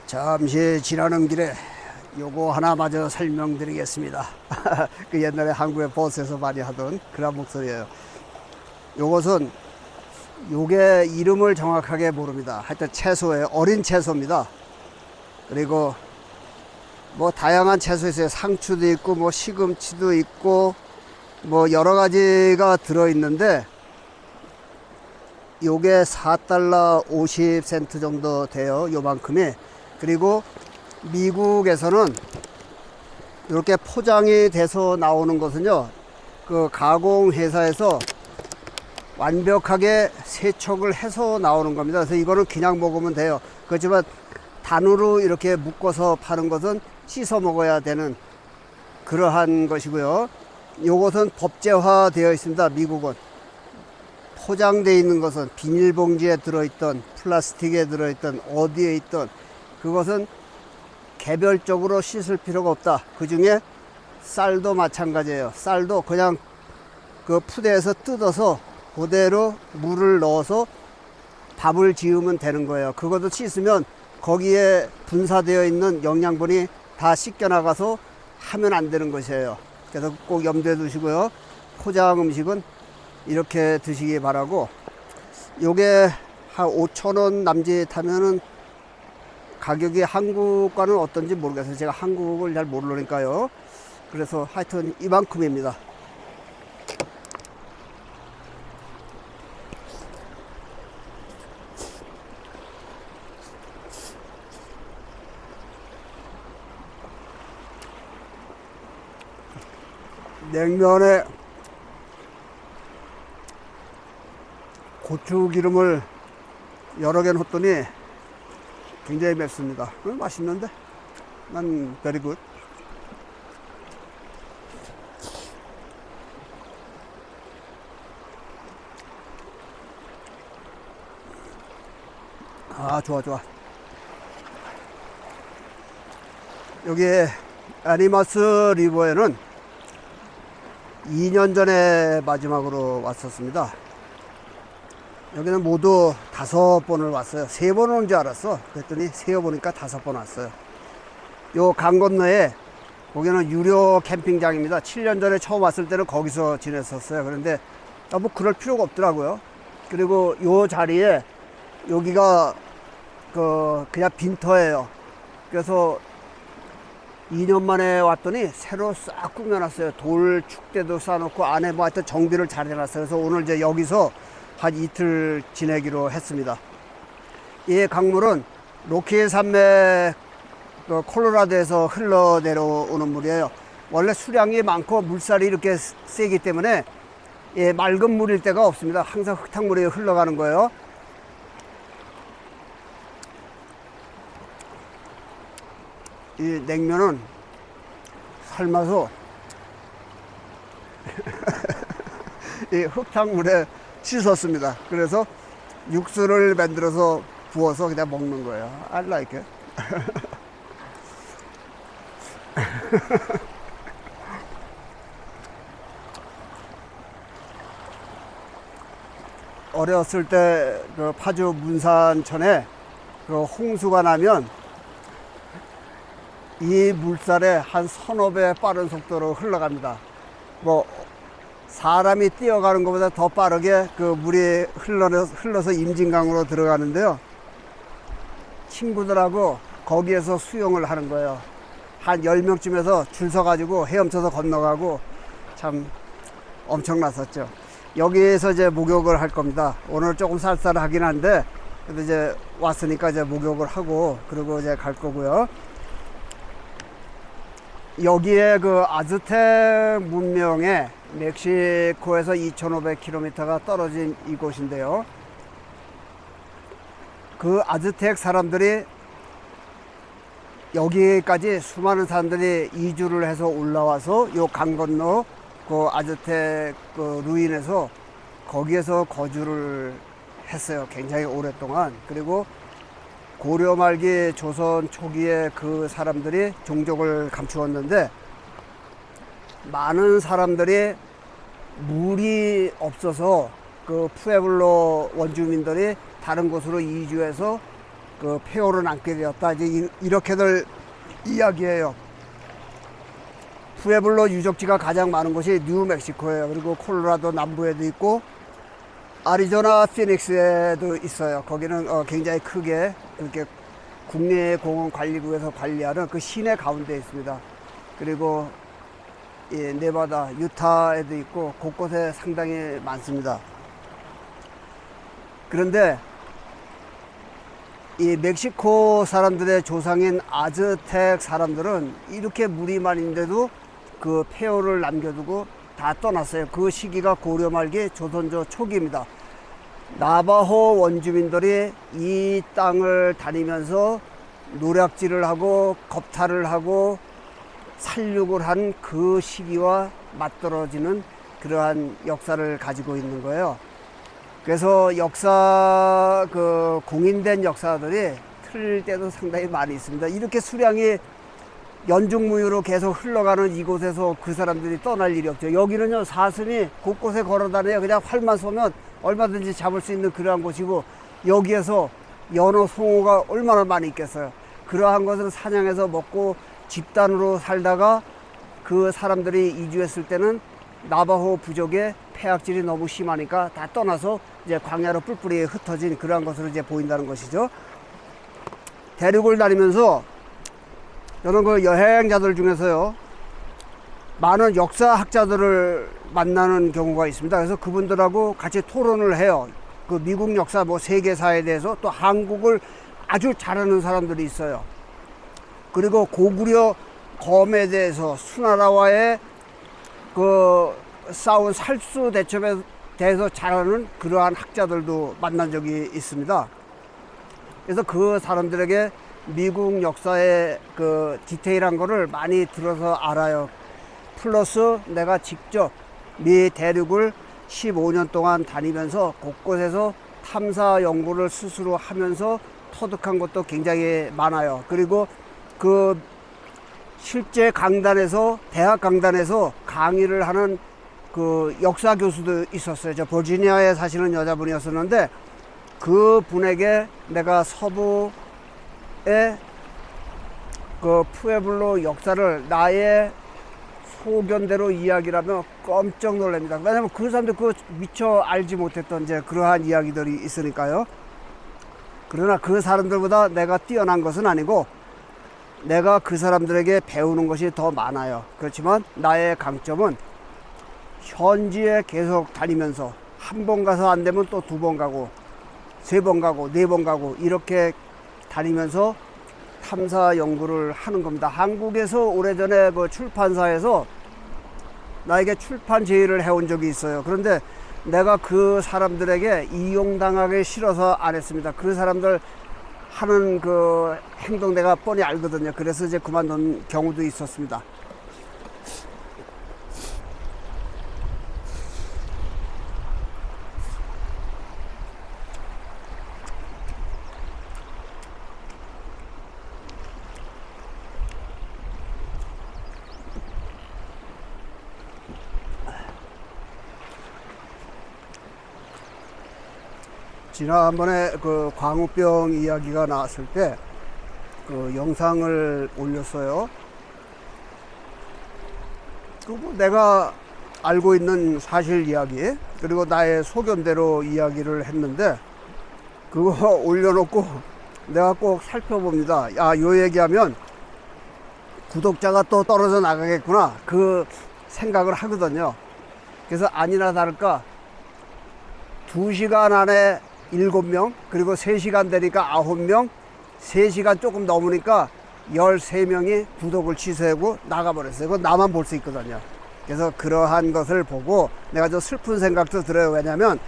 잠시 지나는 길에 요거 하나마저 설명드리겠습니다. 그 옛날에 한국의 버스에서 많이 하던 그런 목소리예요. 요것은 요게 이름을 정확하게 모릅니다. 하여튼 채소예요. 어린 채소입니다. 그리고 뭐 다양한 채소 있어요. 상추도 있고 뭐 시금치도 있고 뭐 여러 가지가 들어 있는데 요게 4달러 50센트 정도 돼요. 요만큼이. 그리고 미국에서는 이렇게 포장이 돼서 나오는 것은요, 그 가공 회사에서 완벽하게 세척을 해서 나오는 겁니다. 그래서 이거는 그냥 먹으면 돼요. 그렇지만 단으로 이렇게 묶어서 파는 것은 씻어 먹어야 되는 그러한 것이고요. 요것은 법제화 되어 있습니다. 미국은 포장되어 있는 것은 비닐봉지에 들어있던 플라스틱에 들어있던 어디에 있던 그것은 개별적으로 씻을 필요가 없다. 그 중에 쌀도 마찬가지예요. 쌀도 그냥 그 푸대에서 뜯어서 그대로 물을 넣어서 밥을 지으면 되는 거예요. 그것도 씻으면 거기에 분사되어 있는 영양분이 다 씻겨 나가서 하면 안 되는 것이에요. 그래서 꼭 염두에 두시고요. 포장 음식은 이렇게 드시기 바라고, 요게 한 5,000원 남짓하면은 가격이 한국과는 어떤지 모르겠어요. 제가 한국을 잘 모르니까요. 그래서 하여튼 이만큼입니다. 냉면에 고추기름을 여러 개 넣었더니 굉장히 맵습니다. 맛있는데? 난 very good. 아, 좋아, 좋아. 여기 애니마스 리버에는 2년 전에 마지막으로 왔었습니다. 여기는 모두 5번을 왔어요. 3번 온 줄 알았어. 그랬더니 세어보니까 5번 왔어요. 요 강 건너에 거기는 유료 캠핑장입니다. 7년 전에 처음 왔을 때는 거기서 지냈었어요. 그런데 뭐 그럴 필요가 없더라고요. 그리고 요 자리에 여기가 그냥 빈터예요. 그래서 2년 만에 왔더니 새로 싹 꾸며놨어요. 돌 축대도 쌓아놓고 안에 뭐 하여튼 정비를 잘 해놨어요. 그래서 오늘 이제 여기서 한 이틀 지내기로 했습니다. 이 강물은 로키 산맥 콜로라도에서 흘러 내려오는 물이에요. 원래 수량이 많고 물살이 이렇게 세기 때문에 맑은 물일 때가 없습니다. 항상 흙탕물이 흘러가는 거예요. 이 냉면은 삶아서 이 흙탕물에 씻었습니다. 그래서 육수를 만들어서 부어서 그냥 먹는 거예요. I like it. 어렸을 때 그 파주 문산천에 그 홍수가 나면 이 물살에 한 서너 배 빠른 속도로 흘러갑니다. 뭐 사람이 뛰어가는 것보다 더 빠르게 그 물이 흘러서 임진강으로 들어가는데요. 친구들하고 거기에서 수영을 하는 거예요. 한 10명쯤에서 줄 서가지고 헤엄쳐서 건너가고 참 엄청났었죠. 여기에서 이제 목욕을 할 겁니다. 오늘 조금 쌀쌀하긴 한데 그래도 이제 왔으니까 이제 목욕을 하고 그리고 이제 갈 거고요. 여기에 그 아즈텍 문명에 멕시코에서 2,500km가 떨어진 이곳인데요. 그 아즈텍 사람들이 여기까지 수많은 사람들이 이주를 해서 올라와서 요 강 건너 그 아즈텍 그 루인에서 거기에서 거주를 했어요. 굉장히 오랫동안. 그리고 고려 말기 조선 초기에 그 사람들이 종족을 감추었는데 많은 사람들이 물이 없어서 그 푸에블로 원주민들이 다른 곳으로 이주해서 그 폐허를 남게 되었다. 이제 이렇게들 이야기해요. 푸에블로 유적지가 가장 많은 곳이 뉴멕시코예요. 그리고 콜로라도 남부에도 있고 아리조나 피닉스에도 있어요. 거기는 굉장히 크게 이렇게 국립공원관리국에서 관리하는 그 시내 가운데 있습니다. 그리고 네바다, 유타에도 있고 곳곳에 상당히 많습니다. 그런데 이 멕시코 사람들의 조상인 아즈텍 사람들은 이렇게 무리만인데도 그 폐허를 남겨두고 다 떠났어요. 그 시기가 고려 말기 조선조 초기입니다. 나바호 원주민들이 이 땅을 다니면서 노략질을 하고 겁탈을 하고 살육을 한 그 시기와 맞떨어지는 그러한 역사를 가지고 있는 거예요. 그래서 공인된 역사들이 틀릴 때도 상당히 많이 있습니다. 이렇게 수량이 연중무휴로 계속 흘러가는 이곳에서 그 사람들이 떠날 일이 없죠. 여기는요, 사슴이 곳곳에 걸어다녀요. 그냥 활만 쏘면 얼마든지 잡을 수 있는 그러한 곳이고, 여기에서 연어, 송어가 얼마나 많이 있겠어요. 그러한 것을 사냥해서 먹고 집단으로 살다가 그 사람들이 이주했을 때는 나바호 부족의 폐악질이 너무 심하니까 다 떠나서 이제 광야로 뿔뿔이 흩어진 그러한 것으로 이제 보인다는 것이죠. 대륙을 다니면서 저는 그 여행자들 중에서요, 많은 역사학자들을 만나는 경우가 있습니다. 그래서 그분들하고 같이 토론을 해요. 그 미국 역사, 뭐 세계사에 대해서, 또 한국을 아주 잘하는 사람들이 있어요. 그리고 고구려 검에 대해서, 수나라와의 그 싸운 살수 대첩에 대해서 잘하는 그러한 학자들도 만난 적이 있습니다. 그래서 그 사람들에게 미국 역사의 그 디테일한 거를 많이 들어서 알아요. 플러스 내가 직접 미 대륙을 15년 동안 다니면서 곳곳에서 탐사 연구를 스스로 하면서 터득한 것도 굉장히 많아요. 그리고 그 실제 강단에서, 대학 강단에서 강의를 하는 그 역사 교수도 있었어요. 저 버지니아에 사시는 여자분이었었는데, 그 분에게 내가 서부의 그 푸에블로 역사를 나의 소견대로 이야기를 하면 깜짝 놀랍니다. 왜냐면 그 사람들 그 미처 알지 못했던 이제 그러한 이야기들이 있으니까요. 그러나 그 사람들보다 내가 뛰어난 것은 아니고, 내가 그 사람들에게 배우는 것이 더 많아요. 그렇지만 나의 강점은 현지에 계속 다니면서 한 번 가서 안 되면 또 두 번 가고, 세 번 가고, 네 번 가고, 이렇게 다니면서 탐사 연구를 하는 겁니다. 한국에서 오래전에 그 출판사에서 나에게 출판 제의를 해온 적이 있어요. 그런데 내가 그 사람들에게 이용당하기 싫어서 안 했습니다. 그 사람들 하는 그 행동 내가 뻔히 알거든요. 그래서 이제 그만둔 경우도 있었습니다. 지난번에 그 광우병 이야기가 나왔을 때 그 영상을 올렸어요. 그리고 내가 알고 있는 사실 이야기, 그리고 나의 소견대로 이야기를 했는데, 그거 올려놓고 내가 꼭 살펴봅니다. 야, 요 얘기하면 구독자가 또 떨어져 나가겠구나, 그 생각을 하거든요. 그래서 아니나 다를까 2시간 안에 7명, 그리고 3시간 되니까 9명, 3시간 조금 넘으니까 13명이 구독을 취소하고 나가버렸어요. 그건 나만 볼 수 있거든요. 그래서 그러한 것을 보고 내가 좀 슬픈 생각도 들어요. 왜냐면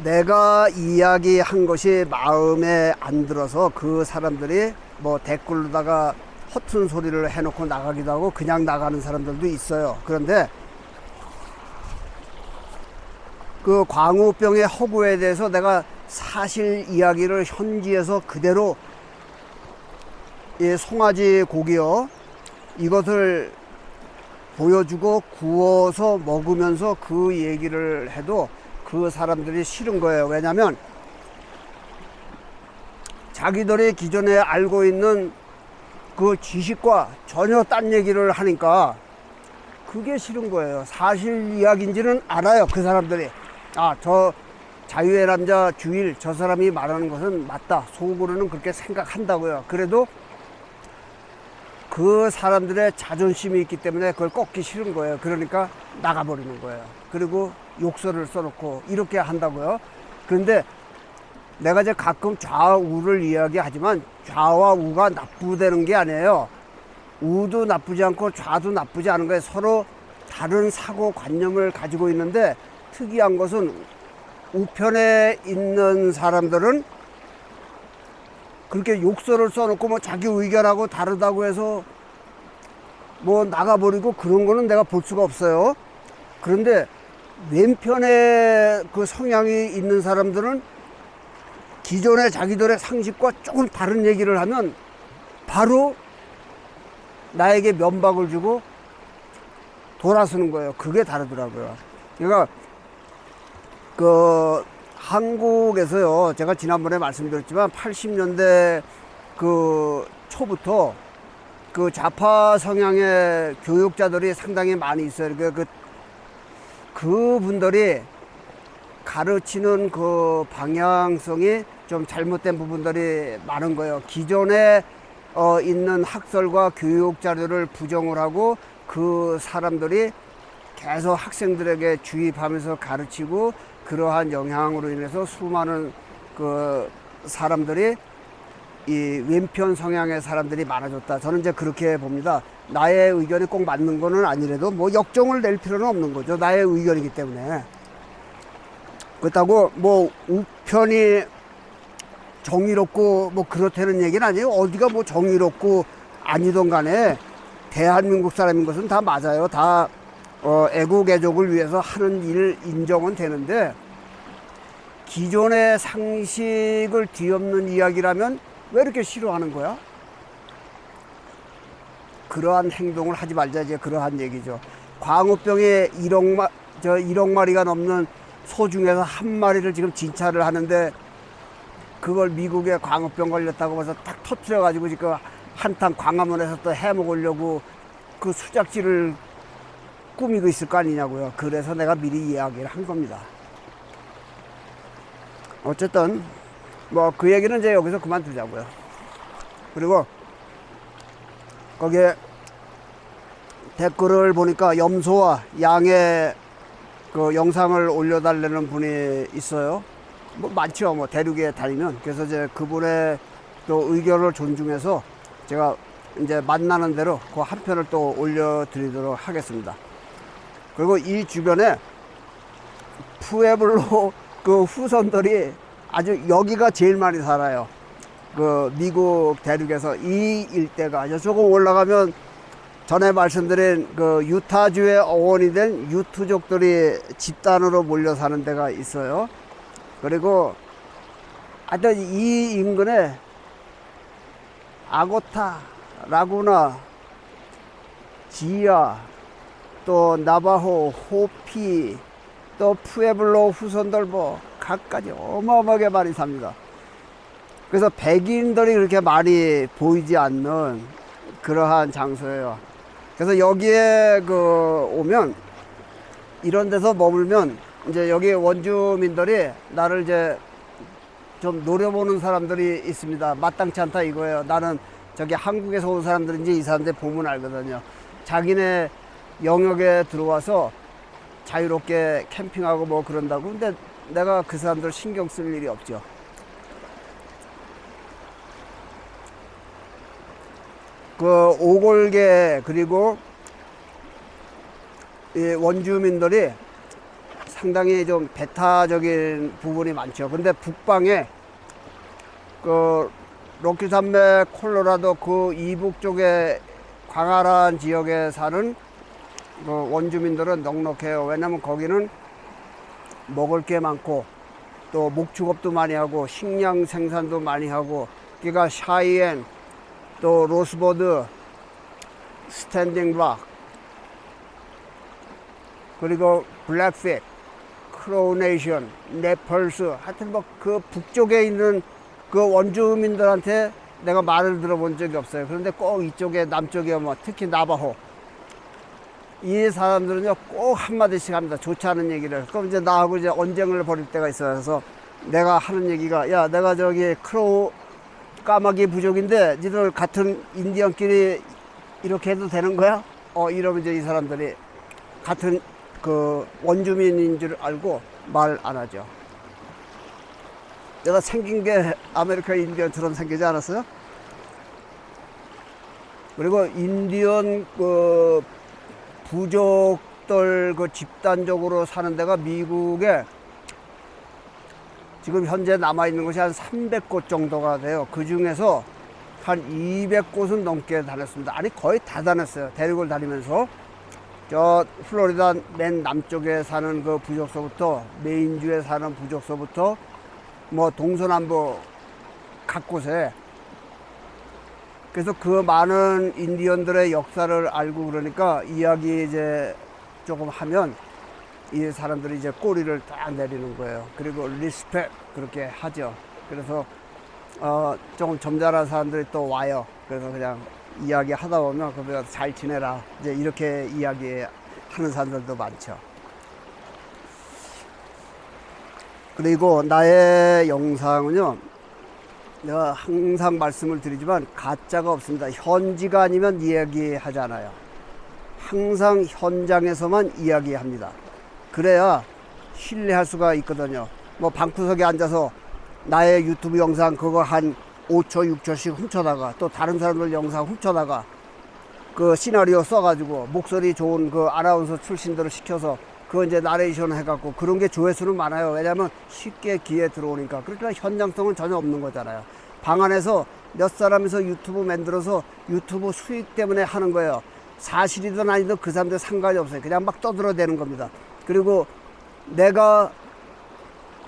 내가 이야기한 것이 마음에 안 들어서 그 사람들이 뭐 댓글로다가 허튼 소리를 해놓고 나가기도 하고 그냥 나가는 사람들도 있어요. 그런데 그 광우병의 허구에 대해서 내가 사실 이야기를 현지에서 그대로, 이 송아지 고기요, 이것을 보여주고 구워서 먹으면서 그 얘기를 해도 그 사람들이 싫은 거예요. 왜냐면 자기들이 기존에 알고 있는 그 지식과 전혀 딴 얘기를 하니까 그게 싫은 거예요. 사실 이야기인지는 알아요. 그 사람들이. 아, 저 자유의 남자 주일 저 사람이 말하는 것은 맞다. 속으로는 그렇게 생각한다고요. 그래도 그 사람들의 자존심이 있기 때문에 그걸 꺾기 싫은 거예요. 그러니까 나가버리는 거예요. 그리고 욕설을 써놓고 이렇게 한다고요. 그런데 내가 이제 가끔 좌우를 이야기하지만 좌와 우가 나쁘다는 게 아니에요. 우도 나쁘지 않고 좌도 나쁘지 않은 거예요. 서로 다른 사고관념을 가지고 있는데 특이한 것은 우편에 있는 사람들은 그렇게 욕설을 써놓고 뭐 자기 의견하고 다르다고 해서 뭐 나가버리고 그런 거는 내가 볼 수가 없어요. 그런데 왼편에 그 성향이 있는 사람들은 기존의 자기들의 상식과 조금 다른 얘기를 하면 바로 나에게 면박을 주고 돌아서는 거예요. 그게 다르더라고요. 그러니까 그 한국에서요, 제가 지난번에 말씀드렸지만 80년대 그 초부터 그 좌파 성향의 교육자들이 상당히 많이 있어요. 그분들이 가르치는 그 방향성이 좀 잘못된 부분들이 많은 거예요. 기존에 있는 학설과 교육 자료를 부정을 하고 그 사람들이 계속 학생들에게 주입하면서 가르치고 그러한 영향으로 인해서 수많은 그 사람들이 이 왼편 성향의 사람들이 많아졌다. 저는 이제 그렇게 봅니다. 나의 의견이 꼭 맞는 거는 아니라도 뭐 역정을 낼 필요는 없는 거죠. 나의 의견이기 때문에. 그렇다고 뭐 우편이 정의롭고 뭐 그렇다는 얘기는 아니에요. 어디가 뭐 정의롭고 아니던 간에 대한민국 사람인 것은 다 맞아요. 다 애국 애족을 위해서 하는 일 인정은 되는데 기존의 상식을 뒤엎는 이야기라면 왜 이렇게 싫어하는 거야? 그러한 행동을 하지 말자, 이제 그러한 얘기죠. 광우병에 1억 마리가 넘는 소 중에서 한 마리를 지금 진찰을 하는데 그걸 미국에 광우병 걸렸다고 해서 딱 터트려가지고 지금 한탕 광화문에서 또 해먹으려고 그 수작질을 꾸미고 있을 거 아니냐고요. 그래서 내가 미리 이야기를 한 겁니다. 어쨌든 뭐 그 얘기는 이제 여기서 그만두자고요. 그리고 거기에 댓글을 보니까 염소와 양의 그 영상을 올려달라는 분이 있어요. 뭐 많죠. 뭐 대륙에 다니면. 그래서 이제 그분의 또 의견을 존중해서 제가 이제 만나는 대로 그 한 편을 또 올려드리도록 하겠습니다. 그리고 이 주변에 푸에블로 그 후손들이 아주 여기가 제일 많이 살아요. 그 미국 대륙에서 이 일대가 조금 올라가면 전에 말씀드린 그 유타주의 어원이 된 유투족들이 집단으로 몰려 사는 데가 있어요. 그리고 하여튼 이 인근에 아고타, 라구나, 지아, 또 나바호, 호피, 또 푸에블로 후손들 뭐 각가지 어마어마하게 많이 삽니다. 그래서 백인들이 그렇게 많이 보이지 않는 그러한 장소예요. 그래서 여기에 그 오면 이런 데서 머물면 이제 여기 원주민들이 나를 이제 좀 노려보는 사람들이 있습니다. 마땅치 않다 이거예요. 나는 저기 한국에서 온 사람들인지 이 사람들 보면 알거든요. 자기네 영역에 들어와서 자유롭게 캠핑하고 뭐 그런다고. 근데 내가 그 사람들 신경 쓸 일이 없죠. 그 오골계 그리고 이 원주민들이 상당히 좀 배타적인 부분이 많죠. 근데 북방에 그 로키산맥 콜로라도 그 이북 쪽에 광활한 지역에 사는 그 원주민들은 넉넉해요. 왜냐면 거기는 먹을 게 많고 또 목축업도 많이 하고 식량 생산도 많이 하고 그러니까 샤이엔 또 로스버드 스탠딩 락 그리고 블랙핏 크로네이션 네펄스 하여튼 뭐 그 북쪽에 있는 그 원주민들한테 내가 말을 들어본 적이 없어요. 그런데 꼭 이쪽에 남쪽에 뭐 특히 나바호 이 사람들은요 꼭 한마디씩 합니다. 좋지 않은 얘기를. 그럼 이제 나하고 이제 언쟁을 벌일 때가 있어요. 그래서 내가 하는 얘기가, 야, 내가 저기 크로우 까마귀 부족인데 니들 같은 인디언끼리 이렇게 해도 되는 거야? 이러면 이제 이 사람들이 같은 그 원주민인 줄 알고 말 안 하죠. 내가 생긴 게 아메리카 인디언처럼 생기지 않았어요? 그리고 인디언 그 부족들 그 집단적으로 사는 데가 미국에 지금 현재 남아있는 곳이 한 300곳 정도가 돼요. 그 중에서 한 200곳은 넘게 다녔습니다. 아니, 거의 다 다녔어요. 대륙을 다니면서. 저 플로리다 맨 남쪽에 사는 그 부족소부터, 메인주에 사는 부족소부터, 뭐 동서남부 각 곳에. 그래서 그 많은 인디언들의 역사를 알고 그러니까 이야기 이제 조금 하면 이 사람들이 이제 꼬리를 딱 내리는 거예요. 그리고 리스펙 그렇게 하죠. 그래서 조금 점잖은 사람들이 또 와요. 그래서 그냥 이야기 하다 보면 그보다 잘 지내라 이제 이렇게 이야기하는 사람들도 많죠. 그리고 나의 영상은요, 내가 항상 말씀을 드리지만 가짜가 없습니다. 현지가 아니면 이야기하잖아요. 항상 현장에서만 이야기합니다. 그래야 신뢰할 수가 있거든요. 뭐 방구석에 앉아서 나의 유튜브 영상 그거 한 5초 6초씩 훔쳐다가 또 다른 사람들 영상 훔쳐다가 그 시나리오 써가지고 목소리 좋은 그 아나운서 출신들을 시켜서 그거 이제 나레이션 해갖고 그런 게 조회수는 많아요. 왜냐면 쉽게 귀에 들어오니까. 그러니까 현장성은 전혀 없는 거잖아요. 방 안에서 몇 사람에서 유튜브 만들어서 유튜브 수익 때문에 하는 거예요. 사실이든 아니든 그 사람들 상관이 없어요. 그냥 막 떠들어대는 겁니다. 그리고 내가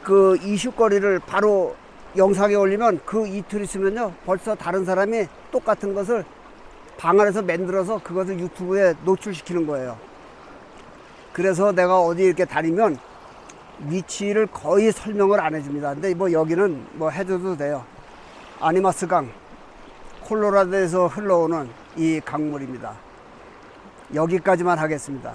그 이슈거리를 바로 영상에 올리면 그 이틀 있으면요 벌써 다른 사람이 똑같은 것을 방 안에서 만들어서 그것을 유튜브에 노출시키는 거예요. 그래서 내가 어디 이렇게 다니면 위치를 거의 설명을 안 해줍니다. 근데 뭐 여기는 뭐 해줘도 돼요. 아니마스 강, 콜로라도에서 흘러오는 이 강물입니다. 여기까지만 하겠습니다.